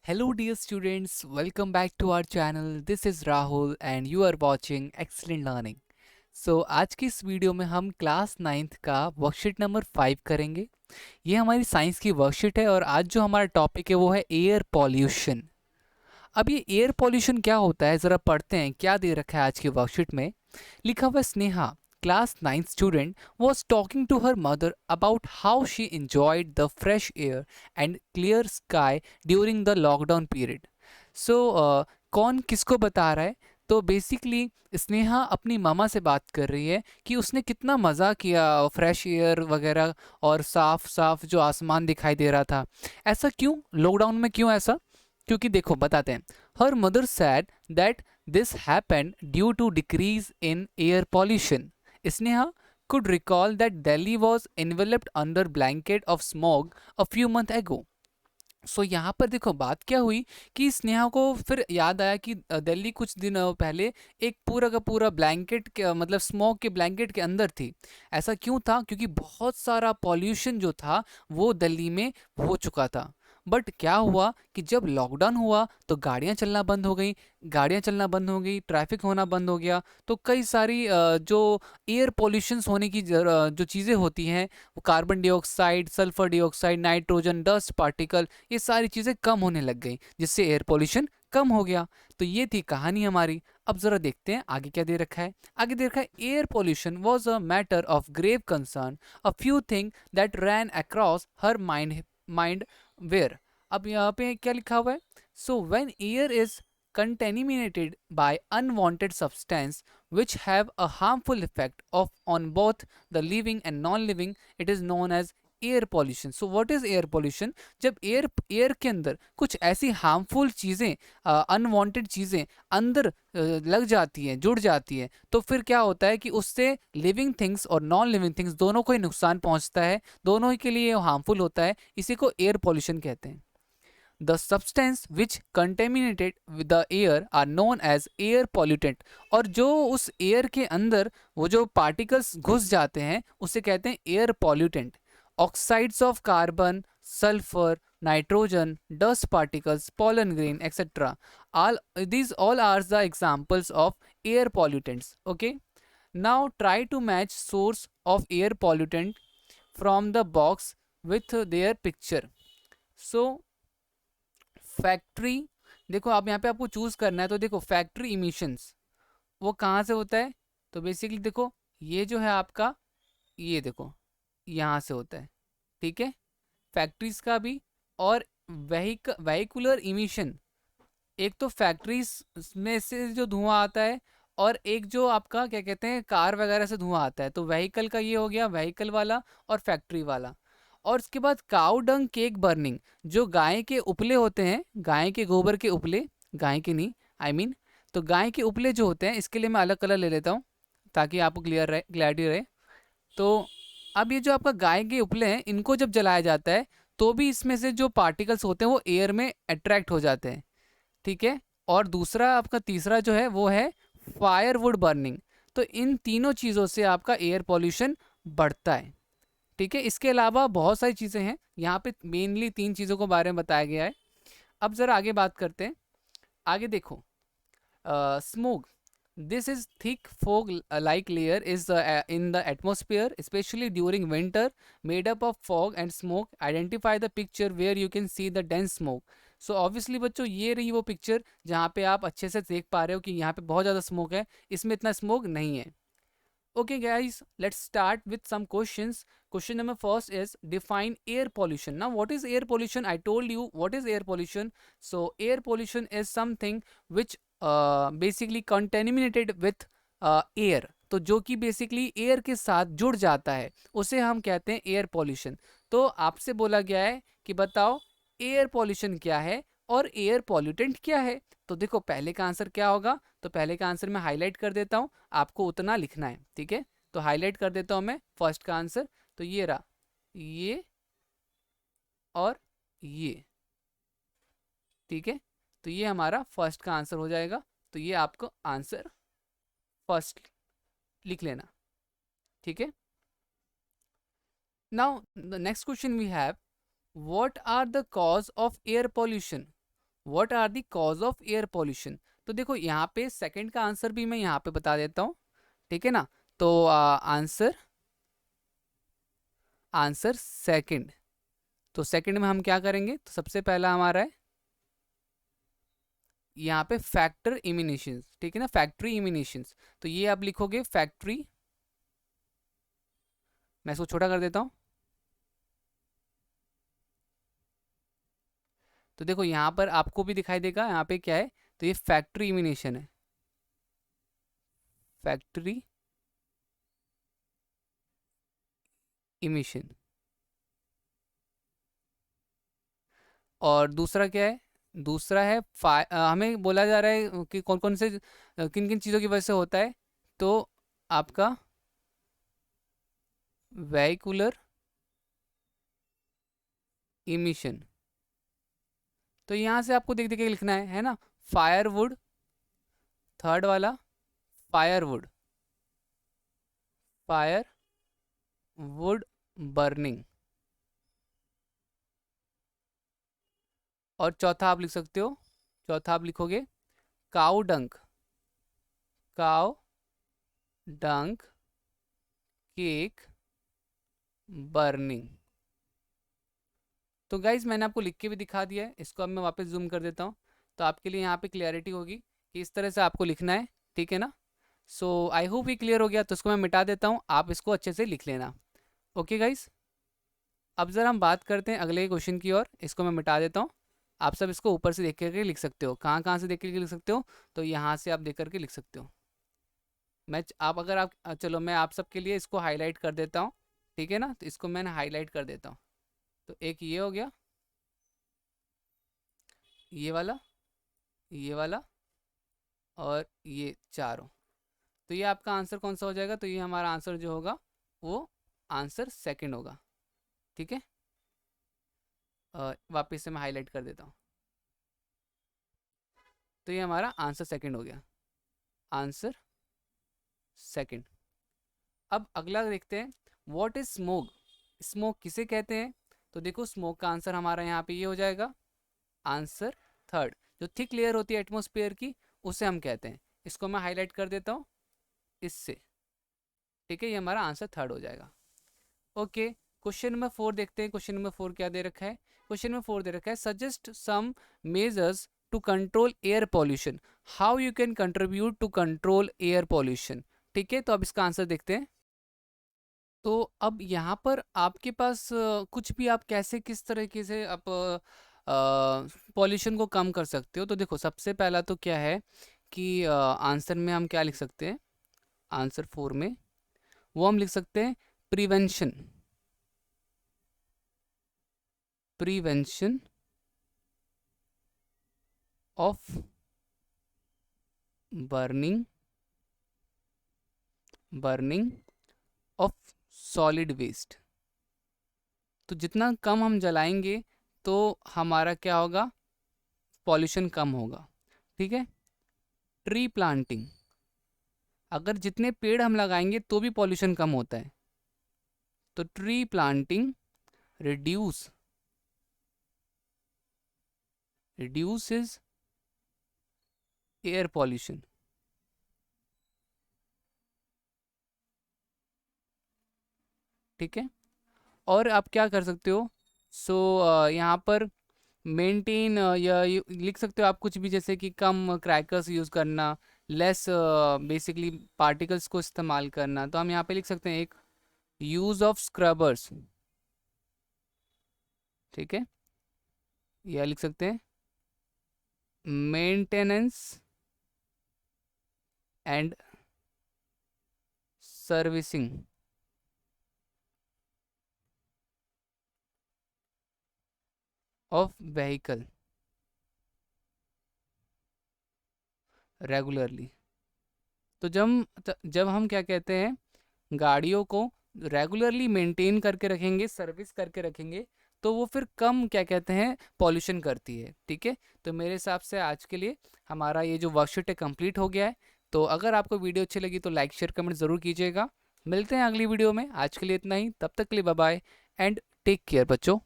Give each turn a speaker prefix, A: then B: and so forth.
A: Hello dear students, welcome back to our channel. This is Rahul and you are watching Excellent Learning. आज की इस video में हम class 9th का worksheet number 5 करेंगे। ये हमारी साइंस की वर्कशीट है और आज जो हमारा टॉपिक है वो है एयर पॉल्यूशन। अब ये एयर पॉल्यूशन क्या होता है ज़रा पढ़ते हैं क्या दे रखा है आज की वर्कशीट में। लिखा हुआ है Sneha class 9th student was talking to her mother about how she enjoyed the fresh air and clear sky during the lockdown period. कौन किसको बता रहा है? तो बेसिकली स्नेहा अपनी मामा से बात कर रही है कि उसने कितना मज़ा किया फ्रेश एयर वगैरह और साफ साफ जो आसमान दिखाई दे रहा था। ऐसा क्यों लॉकडाउन में, क्यों ऐसा? क्योंकि देखो बताते हैं। Her mother said that this happened due to decrease in air pollution. Sneha could recall that Delhi was enveloped under blanket of smog a few months ago. यहाँ पर देखो बात क्या हुई कि स्नेहा को फिर याद आया कि दिल्ली कुछ दिन पहले एक पूरा का पूरा ब्लैंकेट के मतलब स्मोक के ब्लैंकेट के अंदर थी। ऐसा क्यों था? क्योंकि बहुत सारा पॉल्यूशन जो था वो दिल्ली में हो चुका था। बट क्या हुआ कि जब लॉकडाउन हुआ तो गाड़ियाँ चलना बंद हो गई, ट्रैफिक होना बंद हो गया। तो कई सारी जो एयर पॉल्यूशंस होने की जो चीज़ें होती हैं, वो carbon dioxide, sulphur dioxide, nitrogen, dust particle, ये सारी चीज़ें कम होने लग गई जिससे एयर पॉल्यूशन कम हो गया। तो ये थी कहानी हमारी। अब ज़रा देखते हैं आगे क्या दे रखा है। आगे दे रखा है air pollution was a matter of grave concern, a few thing that ran across her mind where. अब यहाँ पे क्या लिखा हुआ है? So when air is contaminated by unwanted substance which have a harmful effect of on both the living and non-living, it is known as air pollution. So what is air pollution? जब air के अंदर कुछ ऐसी harmful चीज़ें, unwanted चीज़ें अंदर लग जाती हैं, जुड़ जाती हैं, तो फिर क्या होता है कि उससे लिविंग थिंग्स और नॉन लिविंग थिंग्स दोनों को ही नुकसान पहुंचता है, दोनों ही के लिए हार्मफुल होता है। इसी को एयर पॉल्यूशन कहते हैं। The substance which contaminated with the air are known as air pollutant। और जो उस एयर के अंदर वो जो पार्टिकल्स घुस जाते हैं उसे कहते हैं air pollutant. Oxides of carbon, sulphur, nitrogen, dust particles, pollen grain, etc. All these all are the examples of air pollutants. Okay. Now try to match source of air pollutant from the box with their picture. So factory, देखो आप यहाँ पे आपको choose करना है। तो देखो factory emissions वो कहाँ से होता है? तो बेसिकली देखो ये जो है आपका, ये देखो यहाँ से होता है। ठीक है, फैक्ट्रीज का भी। और वेहिकुलर इमिशन, एक तो फैक्ट्रीज में से जो धुआं आता है और एक जो आपका क्या कहते हैं कार वगैरह से धुआं आता है। तो व्हीकल का ये हो गया, व्हीकल वाला और फैक्ट्री वाला। और उसके बाद काउ डंग केक बर्निंग, जो गाय के उपले होते हैं, गाय के गोबर के उपले, गाय के नहीं आई I मीन mean, तो गाय के उपले जो होते हैं, इसके लिए मैं अलग कलर ले लेता हूँ ताकि आपको क्लियरिटी रहे। तो अब ये जो आपका गाय के उपले हैं, इनको जब जलाया जाता है तो भी इसमें से जो पार्टिकल्स होते हैं वो एयर में अट्रैक्ट हो जाते हैं। ठीक है। और दूसरा आपका तीसरा जो है वो है फायरवुड बर्निंग। तो इन तीनों चीज़ों से आपका एयर पॉल्यूशन बढ़ता है। ठीक है, इसके अलावा बहुत सारी चीज़ें हैं, यहाँ पे मेनली तीन चीज़ों को बारे में बताया गया है। अब ज़रा आगे बात करते हैं। आगे देखो, smoke, this is thick fog like layer is in the atmosphere especially during winter, made up of fog and smoke. Identify the picture where you can see the dense smoke. So obviously बच्चों ये रही वो picture जहाँ पे आप अच्छे से देख पा रहे हो कि यहाँ पे बहुत ज़्यादा स्मोक है, इसमें इतना स्मोक नहीं है। Okay guys, let's start with some questions. Question number first is define air pollution. Now what is air pollution? I told you what is air pollution. So air pollution is something which basically contaminated with air. तो जो कि basically air के साथ जुड़ जाता है उसे हम कहते हैं एयर पॉल्यूशन। तो आपसे बोला गया है कि बताओ एयर पॉल्यूशन क्या है और एयर पॉल्यूटेंट क्या है। तो देखो पहले का आंसर क्या होगा? तो पहले का आंसर मैं हाईलाइट कर देता हूँ, आपको उतना लिखना है। ठीक है, तो हाईलाइट कर देता हूँ मैं फर्स्ट का आंसर। तो ये रहा, ये और ये। ठीक है, तो ये हमारा फर्स्ट का आंसर हो जाएगा। तो ये आपको आंसर फर्स्ट लिख लेना। ठीक है। Now the next question we have, what are the cause of air pollution? What are the cause of air pollution. तो देखो यहाँ पे सेकंड का आंसर भी मैं यहाँ पे बता देता हूँ, ठीक है ना। तो आंसर आंसर सेकंड। तो सेकंड में हम क्या करेंगे, तो सबसे पहला हमारा है यहाँ पे फैक्टर इमिनेशंस, ठीक है ना, फैक्ट्री इमिनेशंस। तो ये आप लिखोगे फैक्ट्री, मैं इसको छोटा कर देता हूँ। तो देखो यहाँ पर आपको भी दिखाई देगा यहाँ पे क्या है, तो ये फैक्ट्री इमिनेशन है, फैक्ट्री इमिशन। और दूसरा क्या है, दूसरा है हमें बोला जा रहा है कि कौन कौन से किन किन चीज़ों की वजह से होता है। तो आपका वेहिकुलर इमिशन। तो यहाँ से आपको देख देख के लिखना है ना। फायरवुड, थर्ड वाला फायरवुड, फायर वुड बर्निंग। और चौथा आप लिख सकते हो, चौथा आप लिखोगे काउ डंक, काउ डंक केक बर्निंग। तो गाइज मैंने आपको लिख के भी दिखा दिया है, इसको अब मैं वापस जूम कर देता हूँ, तो आपके लिए यहाँ पे क्लियरिटी होगी कि इस तरह से आपको लिखना है, ठीक है ना। सो आई होप ये क्लियर हो गया। तो इसको मैं मिटा देता हूँ, आप इसको अच्छे से लिख लेना। ओके गाइज, अब ज़रा हम बात करते हैं अगले क्वेश्चन की ओर। इसको मैं मिटा देता हूँ, आप सब इसको ऊपर से देख करके लिख सकते हो। कहाँ कहाँ से देख करके लिख सकते हो, तो यहाँ से आप देख करके लिख सकते हो। आप अगर आप चलो मैं आप सबके लिए इसको हाईलाइट कर देता हूँ, ठीक है ना। तो इसको मैंने हाईलाइट कर देता हूँ। तो एक ये हो गया, ये वाला, ये वाला, और ये चारों। तो ये आपका आंसर कौन सा हो जाएगा, तो ये हमारा आंसर जो होगा वो आंसर सेकंड होगा, ठीक है। वापस से मैं हाईलाइट कर देता हूँ। तो ये हमारा आंसर सेकंड हो गया, आंसर सेकंड। अब अगला देखते हैं, व्हाट इज स्मोक, स्मोक किसे कहते हैं। तो देखो स्मोक का आंसर हमारा यहाँ पे ये हो जाएगा, आंसर थर्ड। जो थिक लेयर होती है एटमॉस्फेयर की, उसे हम कहते हैं। इसको मैं हाईलाइट कर देता हूँ इससे, ठीक है। ये हमारा आंसर थर्ड हो जाएगा। ओके, क्वेश्चन नंबर 4 देखते हैं। क्वेश्चन नंबर 4 क्या दे रखा है, क्वेश्चन नंबर 4 दे रखा है suggest some measures to control air pollution, how you can contribute to control air pollution, ठीक है। तो अब इसका आंसर देखते हैं। तो अब यहाँ पर आपके पास कुछ भी आप कैसे किस तरीके से आप पॉल्यूशन को कम कर सकते हो। तो देखो सबसे पहला तो क्या है कि आंसर में हम क्या लिख सकते हैं, आंसर 4 में वो हम लिख सकते हैं prevention, prevention of burning, burning of solid waste. तो जितना कम हम जलाएंगे तो हमारा क्या होगा, पॉल्यूशन कम होगा, ठीक है। ट्री प्लांटिंग, अगर जितने पेड़ हम लगाएंगे तो भी पॉल्यूशन कम होता है। तो tree planting reduce, reduces air pollution, ठीक है। और आप क्या कर सकते हो, सो यहाँ पर मेंटेन या लिख सकते हो आप कुछ भी, जैसे कि कम क्रैकर्स यूज़ करना, लेस बेसिकली पार्टिकल्स को इस्तेमाल करना। तो हम यहाँ पे लिख सकते हैं एक यूज़ ऑफ स्क्रबर्स, ठीक है। या लिख सकते हैं maintenance and servicing of vehicle regularly. तो जब हम क्या कहते हैं, गाड़ियों को रेगुलरली मेंटेन करके रखेंगे, सर्विस करके रखेंगे, तो वो फिर कम क्या कहते हैं पॉल्यूशन करती है, ठीक है। तो मेरे हिसाब से आज के लिए हमारा ये जो वर्कशीट है कंप्लीट हो गया है। तो अगर आपको वीडियो अच्छी लगी तो लाइक शेयर कमेंट ज़रूर कीजिएगा। मिलते हैं अगली वीडियो में, आज के लिए इतना ही, तब तक के लिए bye bye and take care बच्चों।